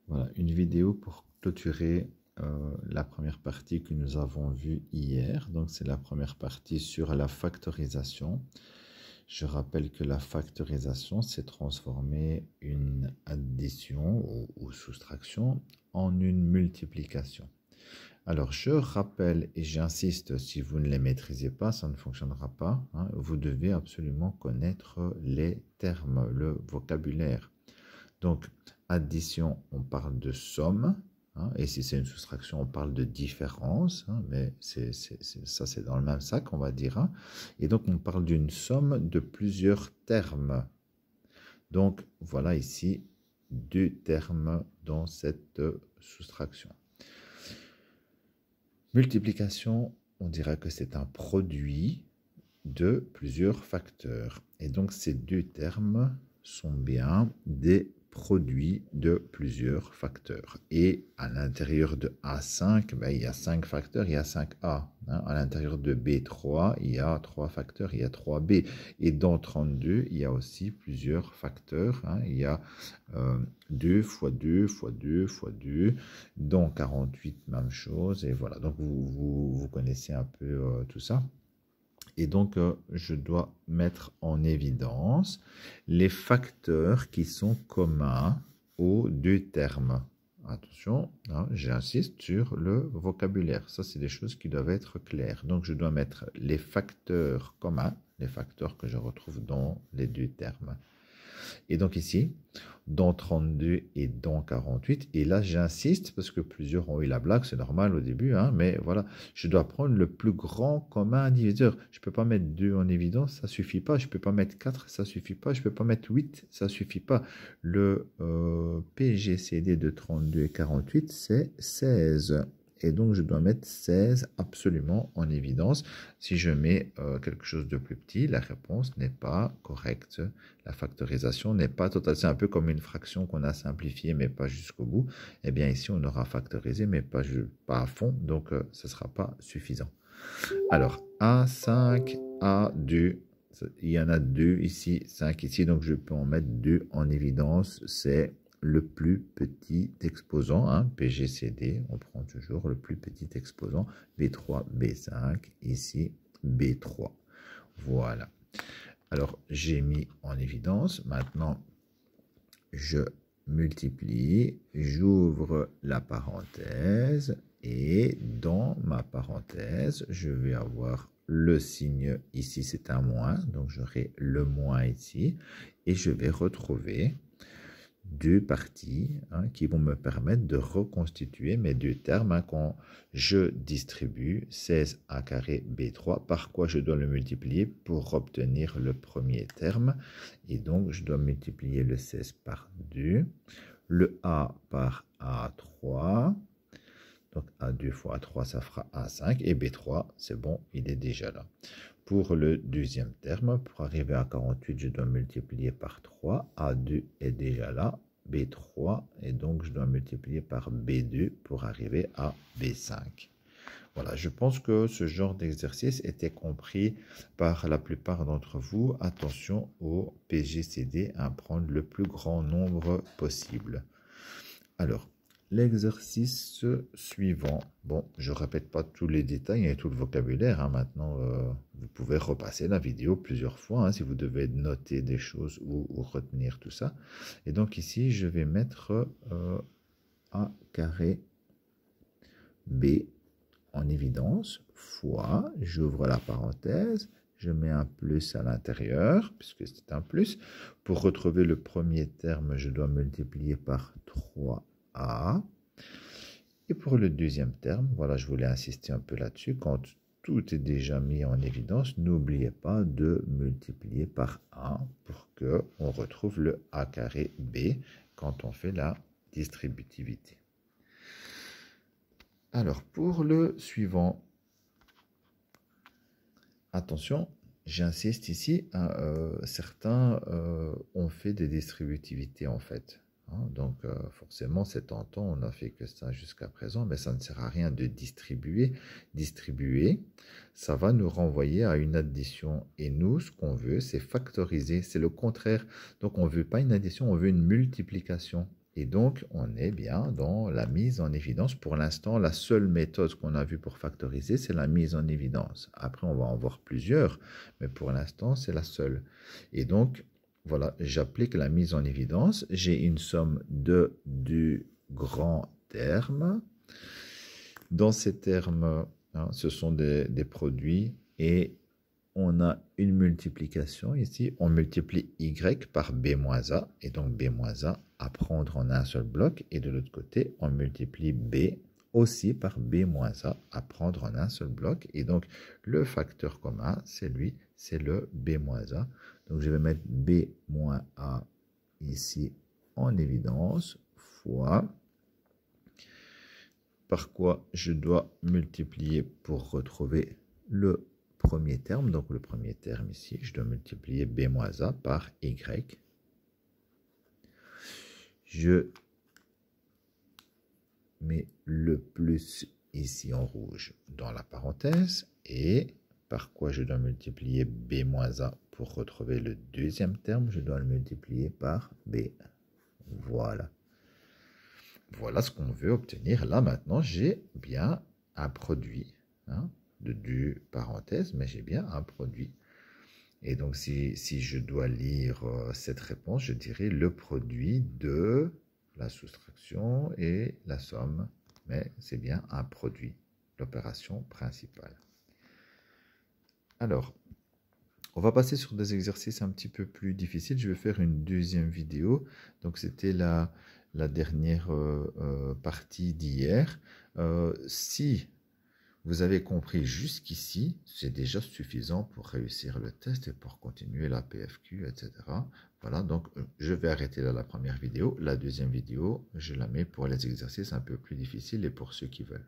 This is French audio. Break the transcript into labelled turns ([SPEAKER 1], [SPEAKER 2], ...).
[SPEAKER 1] Voilà, une vidéo pour clôturer la première partie que nous avons vue hier. Donc, c'est la première partie sur la factorisation. Je rappelle que la factorisation, c'est transformer une addition ou soustraction en une multiplication. Alors, je rappelle et j'insiste, si vous ne les maîtrisez pas, ça ne fonctionnera pas, hein. Vous devez absolument connaître les termes, le vocabulaire. Donc, addition, on parle de somme, hein, et si c'est une soustraction, on parle de différence, hein, mais ça, c'est dans le même sac, on va dire, hein. Et donc, on parle d'une somme de plusieurs termes. Donc, voilà ici deux termes dans cette soustraction. Multiplication, on dira que c'est un produit de plusieurs facteurs. Et donc, ces deux termes sont bien des produits de plusieurs facteurs. Et à l'intérieur de A5, ben, il y a 5 facteurs, il y a 5A. Hein. À l'intérieur de B3, il y a 3 facteurs, il y a 3B. Et dans 32, il y a aussi plusieurs facteurs. Hein. Il y a 2 fois 2 fois 2 fois 2. Dans 48, même chose. Et voilà, donc vous connaissez un peu tout ça. Et donc, je dois mettre en évidence les facteurs qui sont communs aux deux termes. Attention, hein, j'insiste sur le vocabulaire. Ça, c'est des choses qui doivent être claires. Donc, je dois mettre les facteurs communs, les facteurs que je retrouve dans les deux termes. Et donc ici, dans 32 et dans 48, et là j'insiste parce que plusieurs ont eu la blague, c'est normal au début, hein, mais voilà, je dois prendre le plus grand commun diviseur. Je ne peux pas mettre 2 en évidence, ça ne suffit pas. Je ne peux pas mettre 4, ça ne suffit pas. Je ne peux pas mettre 8, ça ne suffit pas. Le PGCD de 32 et 48, c'est 16. Et donc, je dois mettre 16 absolument en évidence. Si je mets quelque chose de plus petit, la réponse n'est pas correcte. La factorisation n'est pas totale. C'est un peu comme une fraction qu'on a simplifiée, mais pas jusqu'au bout. Eh bien, ici, on aura factorisé, mais pas à fond. Donc, ce ne sera pas suffisant. Alors, A5, A2. Il y en a 2 ici, 5 ici. Donc, je peux en mettre 2 en évidence. C'est le plus petit exposant, hein, PGCD, on prend toujours le plus petit exposant, B3, B5, ici, B3. Voilà. Alors, j'ai mis en évidence. Maintenant, je multiplie, j'ouvre la parenthèse, et dans ma parenthèse, je vais avoir le signe ici, c'est un moins, donc j'aurai le moins ici, et je vais retrouver deux parties, hein, qui vont me permettre de reconstituer mes deux termes, hein, quand je distribue 16a carré b3, par quoi je dois le multiplier pour obtenir le premier terme. Et donc, je dois multiplier le 16 par 2, le a par a3, donc A2 fois A3, ça fera A5, et B3, c'est bon, il est déjà là. Pour le deuxième terme, pour arriver à 48, je dois multiplier par 3. A2 est déjà là, B3, et donc je dois multiplier par B2 pour arriver à B5. Voilà, je pense que ce genre d'exercice était compris par la plupart d'entre vous. Attention au PGCD, à prendre le plus grand nombre possible. Alors, l'exercice suivant. Bon, je ne répète pas tous les détails et tout le vocabulaire, hein. Maintenant, vous pouvez repasser la vidéo plusieurs fois, hein, si vous devez noter des choses ou retenir tout ça. Et donc ici, je vais mettre A carré B en évidence, fois, j'ouvre la parenthèse, je mets un plus à l'intérieur, puisque c'est un plus. Pour retrouver le premier terme, je dois multiplier par 3a. Et pour le deuxième terme, voilà, je voulais insister un peu là-dessus. Quand tout est déjà mis en évidence, n'oubliez pas de multiplier par 1 pour qu'on retrouve le a carré b quand on fait la distributivité. Alors, pour le suivant, attention, j'insiste ici, hein, certains ont fait des distributivités en fait. Hein, donc, forcément, c'est tentant, on n'a fait que ça jusqu'à présent, mais ça ne sert à rien de distribuer. Distribuer, ça va nous renvoyer à une addition. Et nous, ce qu'on veut, c'est factoriser, c'est le contraire. Donc, on ne veut pas une addition, on veut une multiplication. Et donc, on est bien dans la mise en évidence. Pour l'instant, la seule méthode qu'on a vue pour factoriser, c'est la mise en évidence. Après, on va en voir plusieurs, mais pour l'instant, c'est la seule. Et donc, voilà, j'applique la mise en évidence. J'ai une somme de du grand terme. Dans ces termes, hein, ce sont des produits et on a une multiplication ici. On multiplie y par b moins a et donc b moins a à prendre en un seul bloc. Et de l'autre côté, on multiplie b aussi par b moins a à prendre en un seul bloc. Et donc, le facteur commun, c'est lui, c'est le b moins a. Donc, je vais mettre b moins a ici en évidence fois par quoi je dois multiplier pour retrouver le premier terme. Donc le premier terme ici, je dois multiplier b moins a par y. Je mets le plus ici en rouge dans la parenthèse. Et par quoi je dois multiplier b moins a pour retrouver le deuxième terme, je dois le multiplier par b. Voilà. Voilà ce qu'on veut obtenir. Là, maintenant, j'ai bien un produit, hein, de du parenthèse, mais j'ai bien un produit. Et donc, si je dois lire cette réponse, je dirais le produit de la soustraction et la somme. Mais c'est bien un produit, l'opération principale. Alors, on va passer sur des exercices un petit peu plus difficiles. Je vais faire une deuxième vidéo. Donc, c'était la dernière partie d'hier. Si vous avez compris jusqu'ici, c'est déjà suffisant pour réussir le test et pour continuer la PFQ, etc. Voilà, donc je vais arrêter là la première vidéo. La deuxième vidéo, je la mets pour les exercices un peu plus difficiles et pour ceux qui veulent.